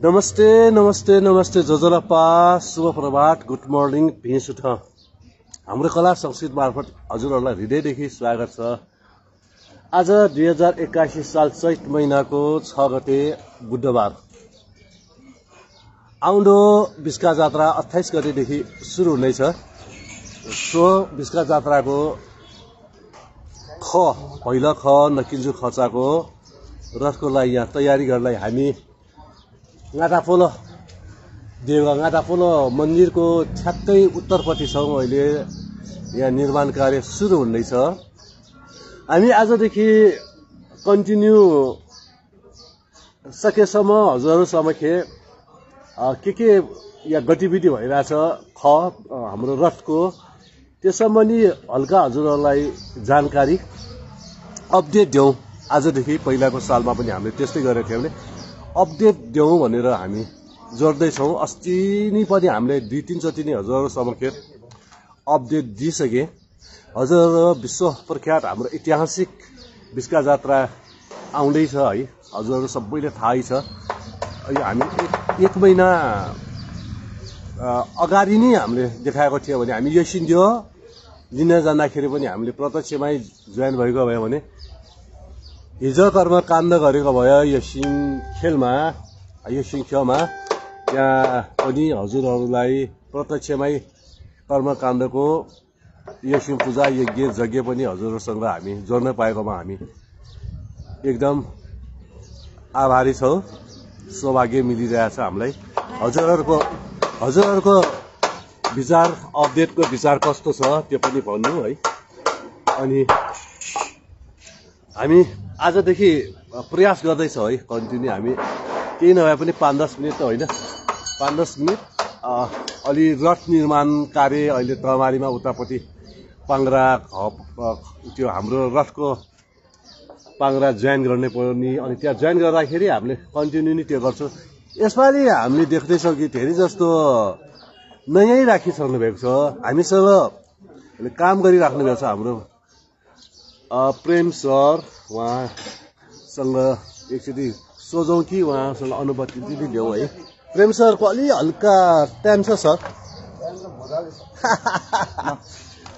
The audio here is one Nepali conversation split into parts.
नमस्ते नमस्ते नमस्ते जजलपा शुभ प्रभात गुड मर्निङ भेष उठ हाम्रो कला संस्कृत मार्फत हजुरहरूलाई हृदयदेखि स्वागत छ। आज 2081 साल चैत महिनाको 6 गते बुधबार आउँदो बिस्का जात्रा 28 गतेदेखि सुरु हुनेछ। सो बिस्का जात्राको पहिलो ख नकिन्जु खचाको रथको लागि यहाँ तयारी गर्नलाई हामी गाटापोलो देवगा गाटापोलो मन्दिरको ठ्याक्कै उत्तरपट्टि छौँ। अहिले यहाँ निर्माण कार्य सुरु हुँदैछ। हामी आजदेखि कन्टिन्यू सकेसम्म हजुरहरू समक्ष के यहाँ गतिविधि भइरहेछ हाम्रो रथको त्यो सम्बन्धी हल्का हजुरहरूलाई जानकारी अपडेट दिउँ। आजदेखि पहिलाको सालमा पनि हामीले त्यस्तै गरेको थियौँ भने अपडेट दिउँ भनेर हामी जोड्दैछौँ। अस्ति नै पनि हामीले 2-3 चोटि नै हजुरहरू समक्ष अपडेट दिइसके। हजुरहरू विश्व प्रख्यात हाम्रो ऐतिहासिक बिस्का जात्रा आउँदैछ है, हजुरहरू सबैले थाहै छ। हामी एक महिना अगाडि नै हामीले देखाएको थियो भने हामी यो सिन्धियो लिन जाँदाखेरि पनि हामीले प्रत्यक्षमै जोइन भएको भयो भने हिजो कर्मकाण्ड गरेको भयो यो सिङखेलमा त्यहाँ पनि हजुरहरूलाई प्रत्यक्षमै कर्मकाण्डको यो सिङ पूजा यज्ञ पनि हजुरहरूसँग हामी जोड्न पाएकोमा हामी एकदम आभारी छौँ। सौभाग्य मिलिरहेछ हामीलाई। हजुरहरूको विचार अपडेटको विचार कस्तो छ त्यो पनि भन्नु है। अनि हामी आजदेखि प्रयास गर्दैछौँ है कन्टिन्यू। हामी केही नभए पनि 5-10 मिनट त होइन, 5-10 मिनट अलि रथ निर्माण कार्य अहिले तमारीमा उतापट्टि पाङ्ग्रा त्यो हाम्रो रथको पाङ्ग्रा जोइन गर्ने पर्ने। अनि त्यहाँ जोइन गर्दाखेरि हामीले कन्टिन्यू नै त्यो गर्छौँ। यसपालि हामीले देख्दैछौँ कि धेरै जस्तो नयाँ राखिसक्नु भएको छ। हामीसँग काम गरिराख्नु भएको छ हाम्रो प्रेम सर। उहाँसँग एकचोटि सोझौँ कि उहाँसँग अनुभूति पनि ल्याउँ है। प्रेम सरको अलि हल्का टाइम छ सर।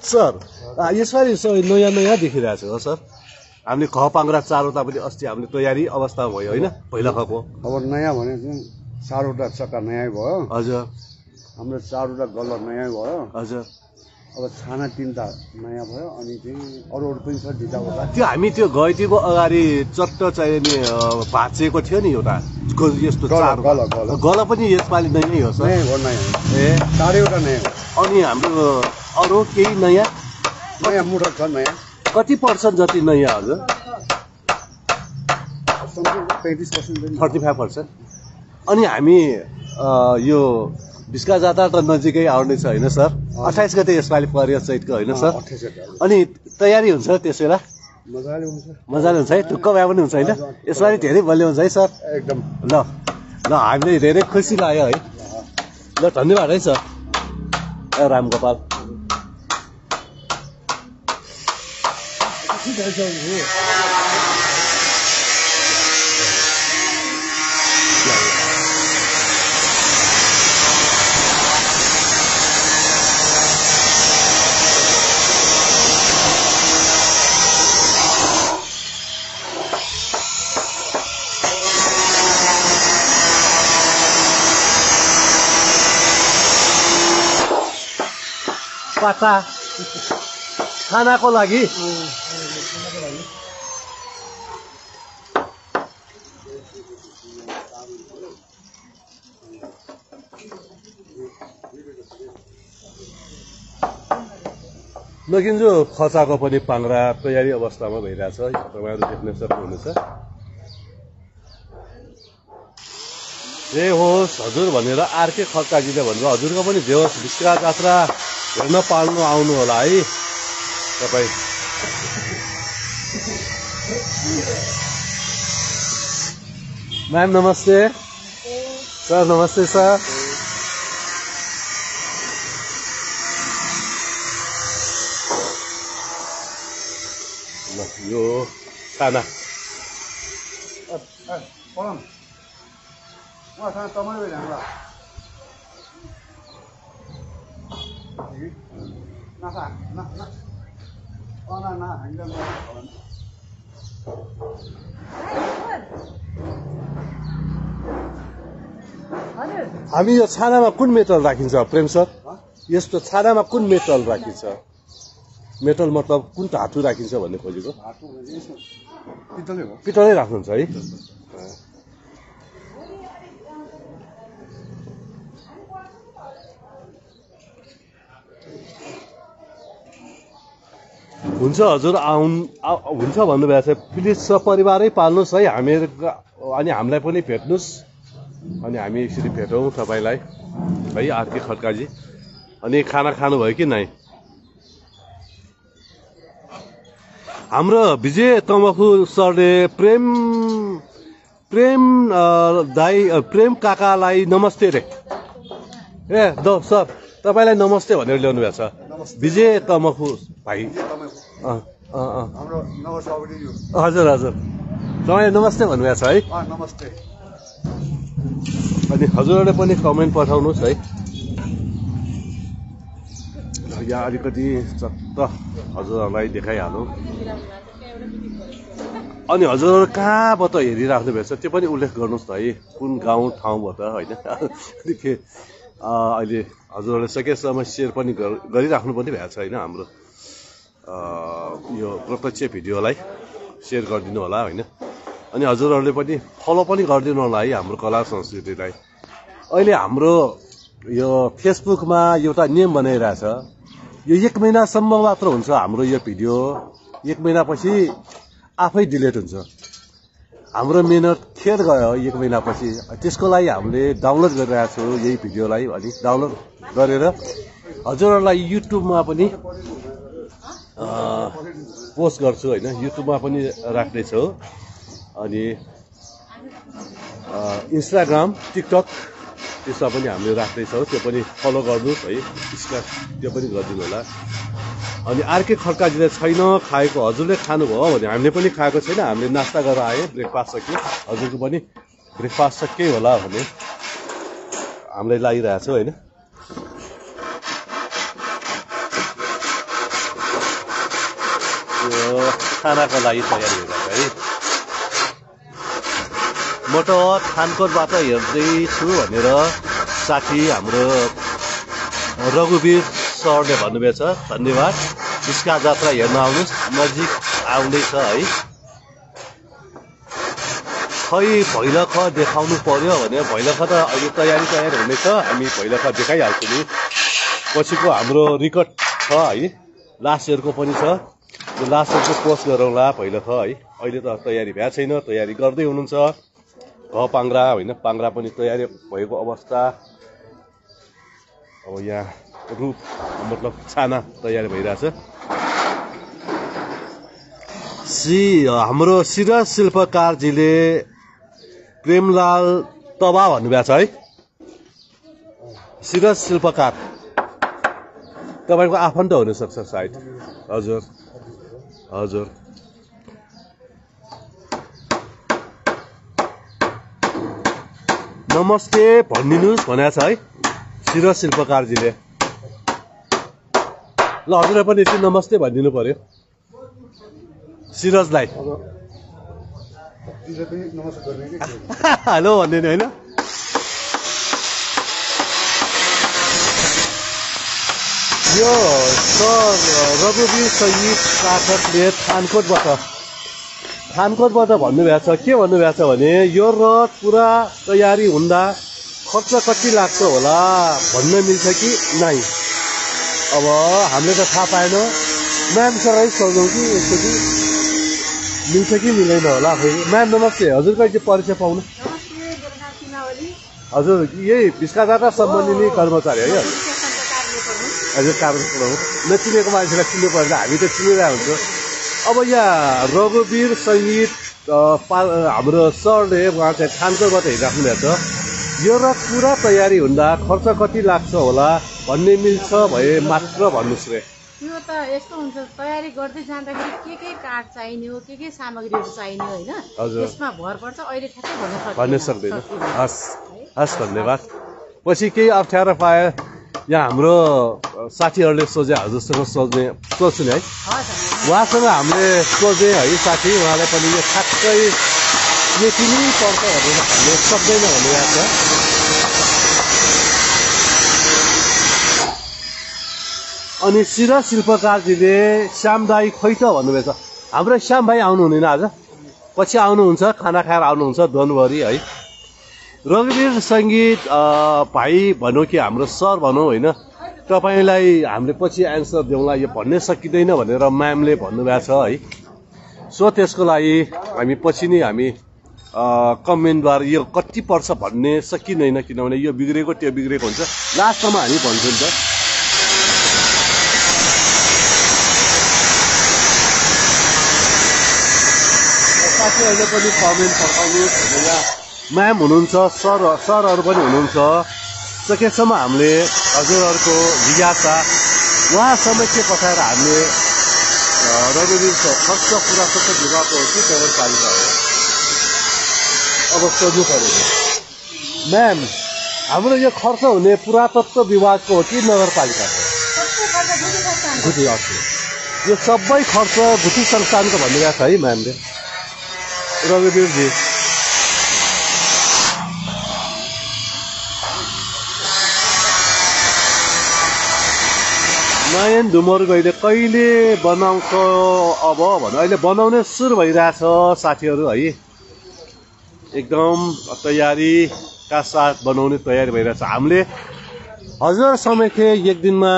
सर यसपालि नयाँ देखिरहेको छ हो सर। हामीले ख पाङ्ग्रा 4वटा पनि अस्ति हामीले तयारी अवस्था भयो होइन पहिला खको। अब नयाँ भने चाहिँ 4वटा चक्का नयाँ भयो। हजुर हाम्रो 4वटा गल्ला नयाँ भयो। हजुर अब छाना 3टा नयाँ भयो। अनि चाहिँ अरू पनि छ 2टा। त्यो हामी त्यो गैतीको अगाडि चट्ट चाहिँ नि भाँचेको थियो नि एउटा यस्तो गला पनि यसपालि नयाँ हो सर। नयाँ ए 4वटा नयाँ हो। अनि हाम्रो अरू केही नयाँ मोटर छ नयाँ। कति % जति नयाँ हजुर? 35%, 35%। अनि हामी यो बिस्का जात्रा त नजिकै आउँदैछ होइन सर? 28 गते यसपालि पर्यो चैतको होइन सर? अनि तयारी हुन्छ त्यसबेला? मजाले हुन्छ है। ढुक्क भए पनि हुन्छ होइन? यसपालि धेरै बलियो हुन्छ है सर? एकदम। ल हामीले धेरै खुसी लाग्यो है। ल धन्यवाद है सर। रामगोपाल पाता खानाको लागि नकिन्जो खचाको पनि पाङ्ग्रा तयारी अवस्थामा भइरहेछ। तपाईँहरू देख्न सक्नुहुनेछ। जे होस् हजुर भनेर आरके खड्काजीले भन्नुभयो हजुरको पनि जे होस् बिस्का जात्रा हेर्न पाल्नु आउनु होला है तपाईँ। म्याम नमस्ते। सर नमस्ते सर। यो खाना उहाँसँग तपाईँ ल्याउँला नाखा ना ना ना ना हामीलाई हामी यो छानामा कुन मेटल राखिन्छ प्रेम सर यस्तो छानामा कुन मेटल राखिन्छ मेटल मतलब कुन धातु राखिन्छ भन्ने खोजेको पितलै राख्नुहुन्छ है हुन्छ हजुर हुन्छ भन्नुभएको छ प्लिज सपरिवारै पाल्नुहोस् है हामीहरू अनि हामीलाई पनि भेट्नुहोस् अनि हामी यसरी भेटौँ तपाईँलाई है आरके खड्काजी अनि खाना खानुभयो कि नै हाम्रो विजय तम्बाखु सरले प्रेम काकालाई नमस्ते रे ए द सर तपाईँलाई नमस्ते भनेर ल्याउनु भएको छ विजय तम्बाखु भाइ हजुर हजुर तपाईँले नमस्ते भन्नुभएको छ है नमस्ते अनि हजुरहरूले पनि कमेन्ट पठाउनुहोस् है यहाँ अलिकति चट्ट हजुरहरूलाई देखाइहालौँ अनि हजुरहरू कहाँबाट हेरिराख्नु भएको छ त्यो पनि उल्लेख गर्नुहोस् न है कुन गाउँ ठाउँबाट होइन अहिले हजुरहरूले सकेसम्म सेयर पनि गरिराख्नु पनि भएको छ होइन हाम्रो यो प्रत्यक्ष भिडियोलाई सेयर गरिदिनु होला होइन अनि हजुरहरूले पनि फलो पनि गरिदिनु होला है हाम्रो कला संस्कृतिलाई अहिले हाम्रो यो फेसबुकमा एउटा नियम बनाइरहेछ यो 1 महिनासम्म मात्र हुन्छ हाम्रो यो भिडियो 1 महिनापछि आफै डिलिट हुन्छ हाम्रो मेहनत खेर गयो 1 महिनापछि त्यसको लागि हामीले डाउनलोड गरिरहेको छौँ यही भिडियोलाई अनि डाउनलोड गरेर हजुरहरूलाई युट्युबमा पनि पोस्ट गर्छु होइन युट्युबमा पनि राख्दैछु अनि इन्स्टाग्राम टिकटक त्यसमा पनि हामीले राख्दैछौँ त्यो पनि फलो गर्नुहोस् है त्यो पनि गरिदिनु होला अनि आरके खड्काजीले छैन खाएको हजुरले खानुभयो भने हामीले पनि खाएको छैन हामीले नास्ता गरेर आयो ब्रेकफास्ट सक्यो हजुरको पनि ब्रेकफास्ट सकियो होला भने हामीलाई लागिरहेछ होइन यो खानाको लागि तयारी भइरहेको है म त थानकोटबाट हेर्दैछु भनेर साथी हाम्रो रघुवीर सरले भन्नुभएको छ धन्यवाद निस्का जात्रा हेर्न आउनुहोस् नजिक आउँदैछ है खै भैलख देखाउनु पर्यो भने भैलख त अहिले तयारी हुँदैछ हामी भैलख देखाइहाल्छौँ नि पछिको हाम्रो रेकर्ड छ है लास्ट इयरको पनि छ त्यो लास्ट इयरको पोस्ट गरौँला भैलख है अहिले त तयारी भएको छैन तयारी गर्दै हुनुहुन्छ पाङ्ग्रा होइन पाङ्ग्रा पनि तयारी भएको अवस्था अब यहाँ रूप मतलब छाना तयारी भइरहेछ हाम्रो सिरज शिल्पकारजीले प्रेमलाल तबा भन्नुभएको छ है सिरज शिल्पकार तपाईँको आफन्त हुनसक्छ सायद हजुर हजुर नमस्ते भनिदिनुहोस् भनेको छ है सिरज शिल्पकारजीले ल हजुरलाई पनि एकछिन नमस्ते भनिदिनु पर्यो सिरजलाई हेलो भनिदिनु होइन यो सर रघुवीर सहित पाठकले थानकोटबाट भन्नुभएको छ के भन्नुभएको छ भने यो रथ पुरा तयारी हुँदा खर्च कति लाग्छ होला भन्न मिल्छ कि नै अब हामीले त थाहा पाएन म्याम सरलाई सोधौँ कि एकचोटि मिल्छ कि मिल्दैन होला फेरि म्याम नमस्ते हजुरको चाहिँ परिचय पाउनु हजुर यही भिस्काजात्रा सम्बन्धी कर्मचारी है हजुर कारण नचिनेको मान्छेलाई चिन्नु पर्छ हामी त चिनिरहेको हुन्छौँ अब यहाँ रघुवीर सहित हाम्रो सरले उहाँ चाहिँ थानकोटबाट हेरिराख्नु भएको छ यो रथ पुरा तयारी हुँदा खर्च कति लाग्छ होला भन्ने मिल्छ भए मात्र भन्नुहोस् रे त्यो त यस्तो हुन्छ तयारी गर्दै जाँदाखेरि के काठ चाहिने हो के सामग्रीहरू चाहिने होइन त्यसमा भर पर्छ अहिले ठ्याक्कै भन्न सक्दैन हस् हस् धन्यवाद पछि केही अप्ठ्यारो पाए यहाँ हाम्रो साथीहरूले सोचे हजुरसँग सोध्छु नि है उहाँसँग हामीले सोधे है साथी उहाँलाई पनि यो ठ्याक्कै यति नै पर्छ भनेर भन्नु सक्दैन भन्नुभएको छ अनि शिर शिल्पकारजीले श्याम दाई खोइ त भन्नुभएछ हाम्रो श्याम भाइ आउनुहुँदैन आज पछि आउनुहुन्छ खाना खाएर आउनुहुन्छ दोनभरि है रघुवीर सङ्गीत भाइ भनौँ कि हाम्रो सर भनौँ होइन तपाईँलाई हामीले पछि एन्सर देऊँला यो भन्नै सकिँदैन भनेर म्यामले भन्नुभएको छ है सो त्यसको लागि हामी पछि नै हामी कमेन्टद्वारा यो कति पर्छ भन्ने सकिँदैन किनभने यो बिग्रेको त्यो बिग्रेको हुन्छ लास्टसम्म हामी भन्छौँ नि त साथीहरूले पनि कमेन्ट पठाउनुहोस् भनेर म्याम हुनुहुन्छ सरहरू पनि हुनुहुन्छ सकेसम्म हामीले हजुरहरूको जिज्ञासा उहाँसम्म के पठाएर हामीले रघुवीर खर्च पुरातत्व विभागको हो कि नगरपालिका हो अब सोध्नु पर्यो म्याम हाम्रो यो खर्च हुने पुरातत्व विभागको हो कि नगरपालिकाको गुठी यो सबै खर्च गुठी संस्थानको भन्नुभएको छ है म्यामले रघुवीरजी नयन डुमरगैले कहिले बनाउँछ अब भन्नु अहिले बनाउने सुरु भइरहेछ साथीहरू है एकदम तयारीका साथ बनाउने तयारी भइरहेछ हामीले हजुर समयखे एक दिनमा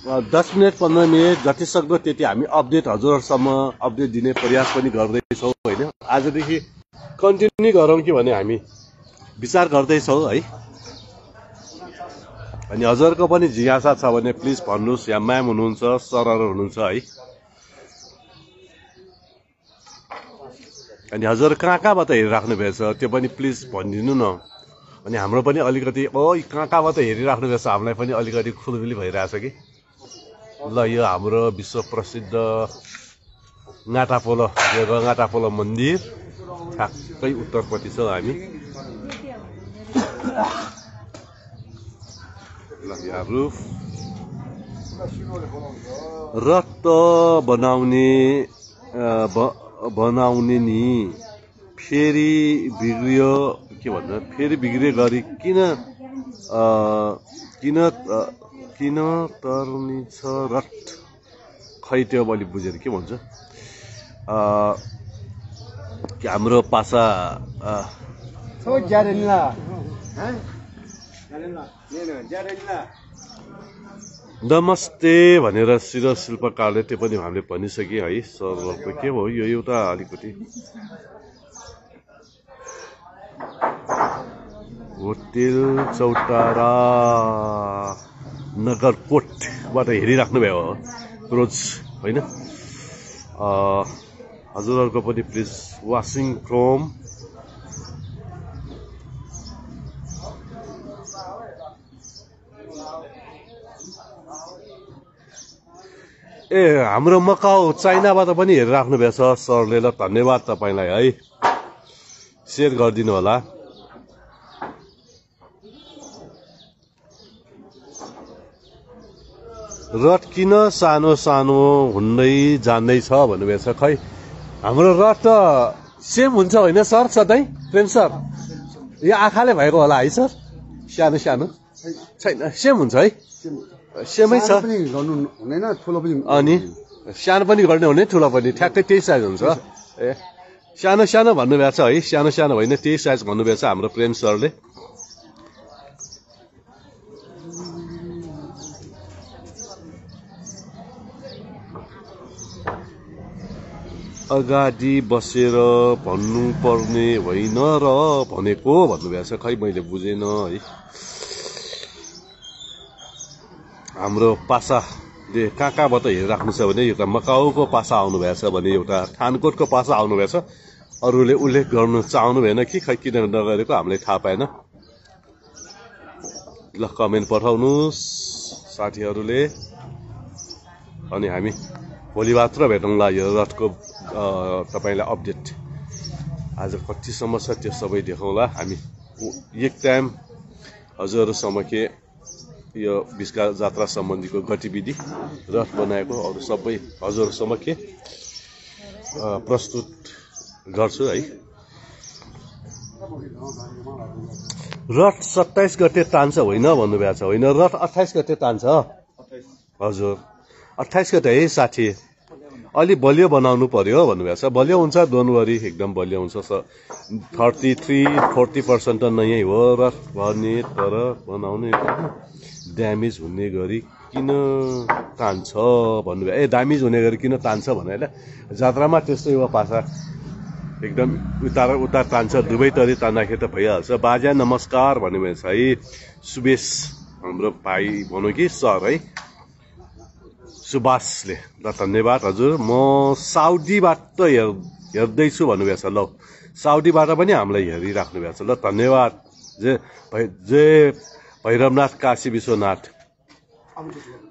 10 मिनट 15 मिनट जति सक्दो त्यति हामी अपडेट हजुरहरूसम्म अपडेट दिने प्रयास पनि गर्दैछौँ होइन आजदेखि कन्टिन्यू गरौँ कि भने हामी विचार गर्दैछौँ है अनि हजुरको पनि जिज्ञासा छ भने प्लिज भन्नुहोस् यहाँ म्याम हुनुहुन्छ सरहरू हुनुहुन्छ है अनि हजुर कहाँबाट हेरिराख्नु भएछ त्यो पनि प्लिज भनिदिनु न अनि हाम्रो पनि अलिकति कहाँबाट हेरिराख्नु भएछ हामीलाई पनि अलिकति खुलखुली भइरहेछ कि ल यो हाम्रो विश्व प्रसिद्ध गाटापोलो मन्दिर ठ्याक्कै उत्तरपट्टि छ हामी रथ बनाउने नि फेरि बिग्रियो के भन्छ फेरि बिग्रियो गरी किन तर्नी छ रथ खै त्यो मैले बुझेर के भन्छ हाम्रो पासा नमस्ते भनेर शिर शिल्पकारले त्यो पनि हामीले भनिसके है सरहरूको के हो यो एउटा अलिकति होटेल चौतारा नगरकोटबाट हेरिराख्नु भयो रोज होइन हजुरहरूको पनि प्लिज वासिङ क्रोम हाम्रो मकाउ चाइनाबाट पनि हेरिराख्नु भएछ सरले ल धन्यवाद तपाईँलाई है सेयर गरिदिनु होला रथ किन सानो सानो हुँदै जान्दैछ भन्नुभएछ खै हाम्रो रथ त सेम हुन्छ होइन सर सधैँ प्रेम सर यो आँखाले भएको होला है सर सानो सानो छैन सेम हुन्छ है सेमै छ अनि सानो पनि गर्ने हुने ठुलो पनि ठ्याक्कै त्यही साइज हुन्छ ए सानो सानो भन्नुभएको छ है सानो सानो होइन त्यही साइज भन्नुभएको छ हाम्रो प्रेम सरले अगाडि बसेर भन्नुपर्ने होइन र भनेको भन्नुभएको छ खै मैले बुझेन है हाम्रो पासाले कहाँबाट हेरिराख्नु छ भने एउटा मकाउको पासा आउनुभएको छ भने एउटा थानकोटको पासा आउनुभएको छ अरूले उल्लेख गर्नु चाहनु भएन कि खै किन नगरेको हामीले थाहा पाएन ल कमेन्ट पठाउनुहोस् साथीहरूले अनि हामी भोलि मात्र भेटौँला यो रथको तपाईँलाई अपडेट आज कतिसम्म छ त्यो सबै देखाउँला हामी एक टाइम हजुरहरूसम्म के यो बिस्का जात्रा सम्बन्धीको गतिविधि रथ बनाएको अरू सबै हजुरहरूसम्म के प्रस्तुत गर्छु है। रथ 27 गते तान्छ होइन भन्नुभएको छ, होइन रथ 28 गते तान्छ हजुर 28 गते है साथी। अलि बलियो बनाउनु पर्यो भन्नुभएको छ, बलियो हुन्छ डोन्ट वरी एकदम बलियो हुन्छ। 33-40% त नै हो रथ भने, तर बनाउने ड्यामेज हुने गरी किन तान्छ भन्नुभयो। ड्यामेज हुने गरी किन तान्छ भनेर जात्रामा त्यस्तै हो पासा, एकदम उता तान्छ दुवैतरी तान्दाखेरि त भइहाल्छ। बाजा नमस्कार भन्नुभएको छ है सुबेश हाम्रो भाइ भनौँ कि सर है सुभाषले, ल धन्यवाद हजुर। म साउदीबाट हेर्दैछु भन्नुभएको छ, ल साउदीबाट पनि हामीलाई हेरिराख्नु भएको छ, ल धन्यवाद। जय भैरवनाथ काशी विश्वनाथ।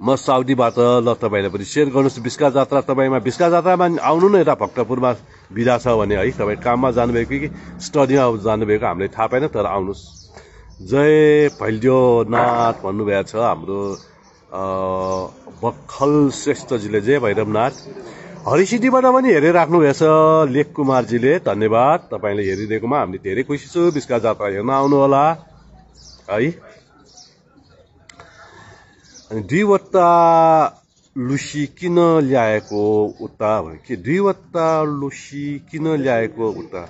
म साउदीबाट, ल तपाईँले पनि सेयर गर्नुहोस्। बिस्का जात्रा तपाईँमा बिस्का जात्रामा आउनु न, यता भक्तपुरमा बिदा छ भने है, तपाईँ काममा जानुभएको कि स्टडीमा जानुभएको हामीलाई थाहा पाएन, तर आउनुहोस्। जय भैल्योनाथ भन्नुभएको छ हाम्रो बक्खल श्रेष्ठजीले, जय भैरवनाथ। हरिसिटीबाट पनि हेरिराख्नु भएछ लेख कुमारजीले, धन्यवाद तपाईँले हेरिदिएकोमा हामी धेरै खुसी छु। बिस्का जात्रा हेर्न आउनु होला है। अनि 2वटा लुसी किन ल्याएको उता भने कि 2वटा लुसी किन ल्याएको उता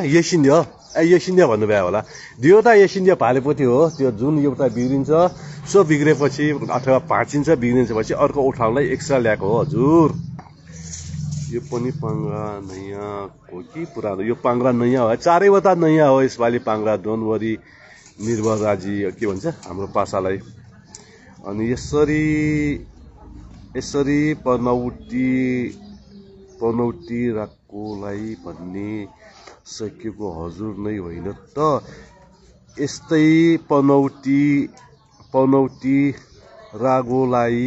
यसिन्य यसिन्य भन्नुभयो होला। 2वटा यसिन्य भालेपोथी हो, त्यो जुन एउटा बिग्रिन्छ सो बिग्रेपछि अथवा भाँचिन्छ बिग्रिन्छ पछि अर्को उठाउनलाई एक्स्ट्रा ल्याएको हो हजुर। यो पनि पाङ्ग्रा नयाँ हो कि पुरानो? यो पाङ्ग्रा नयाँ हो, 4वटा नयाँ हो यसपालि पाङ्ग्रा, डोन्ट वरी निर्भर राजी के भन्छ हाम्रो पासालाई। अनि यसरी पनौती राकोलाई भन्ने सकेको हजुर नै होइन त? यस्तै पनौती रागोलाई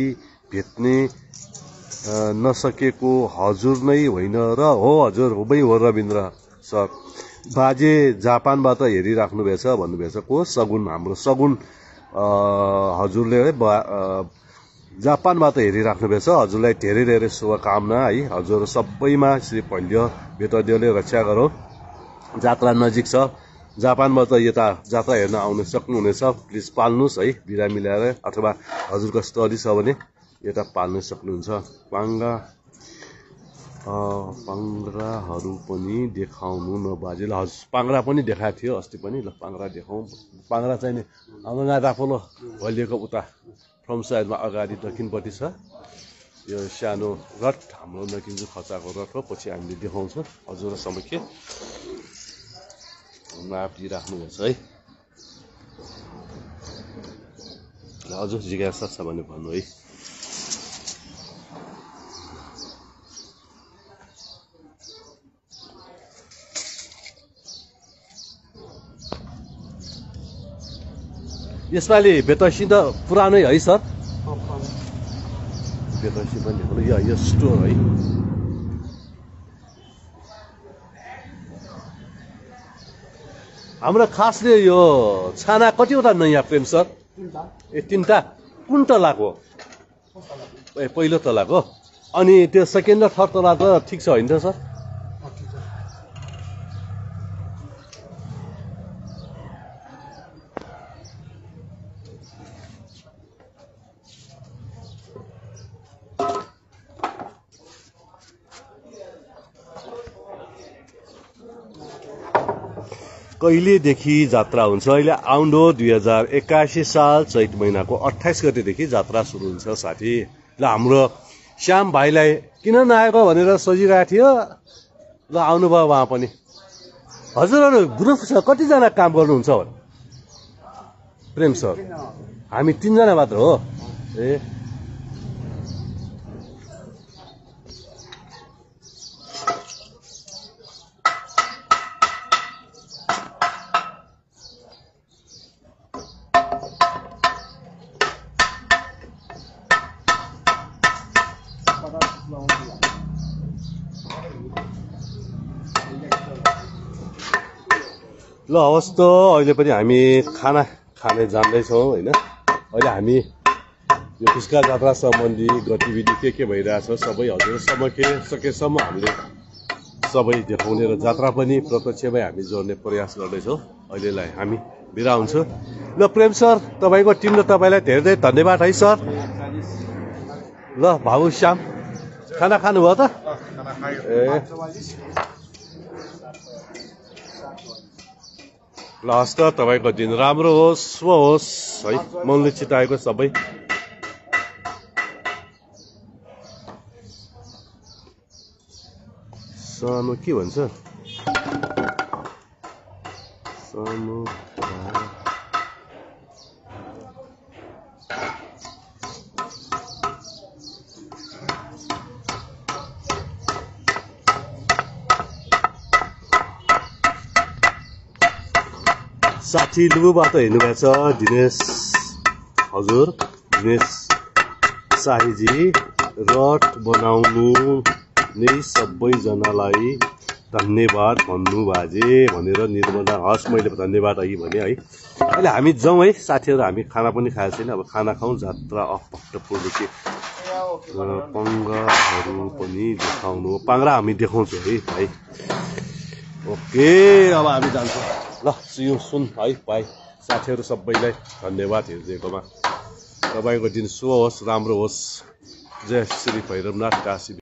भेट्ने नसकेको हजुर नै होइन र? हो हजुर हुँदै हो रविन्द्र सर। बाजे जापानबाट हेरिराख्नु भएछ भन्नुभएछ को? सगुन, हाम्रो सगुन हजुरले है जापानबाट हेरिराख्नु भएछ। हजुरलाई धेरै धेरै शुभकामना है। हजुर सबैमा श्री भैल्य बेतदेवले रक्षा गरौँ। जात्रा नजिक छ, जापानबाट यता जात्रा हेर्न आउन सक्नुहुनेछ, प्लिज पाल्नुहोस् है बिदा मिलाएर, अथवा हजुरको स्टडी छ भने यता पाल्न सक्नुहुन्छ। पाङ्ग्राहरू पनि देखाउनु न बाजे। ल हजुर पाङ्ग्रा पनि देखाएको थियो अस्ति पनि, ल पाङ्ग्रा देखाउँ। पाङ्ग्रा चाहिँ नि हाम्रो यहाँ राफोलो भैलिएको उता फ्रम साइडमा अगाडि दक्षिणपट्टि छ यो सानो रथ, हाम्रो नकिन्जु खचाको रथ हो। पछि हामीले देखाउँछौँ हजुरसम्म के माफ दिइराख्नुहुन्छ है। ल हजुर जिज्ञासा छ भने भन्नु है। यसपालि बेतसी त पुरानै है सर? बेतसी पनि यो स्टोर है। हाम्रो खासले यो छाना कतिवटा नयाँ प्रेम सर? 3टा। कुन तलाको? पहिलो तलाको। अनि त्यो सेकेन्ड र थर्ड तला त ठिक छ होइन त सर? कहिलेदेखि जात्रा हुन्छ? अहिले आउँदो 2081 साल चैत महिनाको 28 गतेदेखि जात्रा सुरु हुन्छ साथी। ल हाम्रो श्याम भाइलाई किन नआएको भनेर सोचिरहेको थियो, ल आउनुभयो उहाँ पनि। हजुरहरू ग्रुप छ कतिजना काम गर्नुहुन्छ भने? प्रेम सर हामी 3 जना मात्र हो। ल हवस् त अहिले पनि हामी खाना खाने जाँदैछौँ होइन। अहिले हामी यो पुस्का जात्रा सम्बन्धी गतिविधि के भइरहेछ सबै हजुरसम्म सकेसम्म हामीले सबै देखाउने र जात्रा पनि प्रत्यक्षमै हामी जोड्ने प्रयास गर्दैछौँ। अहिलेलाई हामी बिदा हुन्छ। ल प्रेम सर तपाईँको टिम र तपाईँलाई धेरै धेरै धन्यवाद है सर। ल भाउ श्याम खाना खानुभयो त? ए ल हस् त तपाईँको दिन राम्रो होस्, शुभ होस् है। मनले चिताएको सबै सानो के भन्छ सानो साथी लुबुबाट हेर्नुभएको छ दिनेश हजुर, दिनेश शाहीजी। रड बनाउनु नै सबैजनालाई धन्यवाद भन्नु बाजे भनेर निर्मला। हस् मैले धन्यवाद है भने है। अहिले हामी जाउँ है साथीहरू, हामी खाना पनि खाएको छैन। अब खाना खाउँ, जात्रा भक्तपुरदेखि पङ्गाहरू पनि देखाउनु, पाङ्रा हामी देखाउँछौँ है भाइ। ओके अब हामी जान्छौँ। ल सियु सुन है भाइ। साथीहरू सबैलाई धन्यवाद हेरिदिएकोमा। तपाईँको दिन शुभ होस्, राम्रो होस्। जय श्री भैरवनाथ काशी।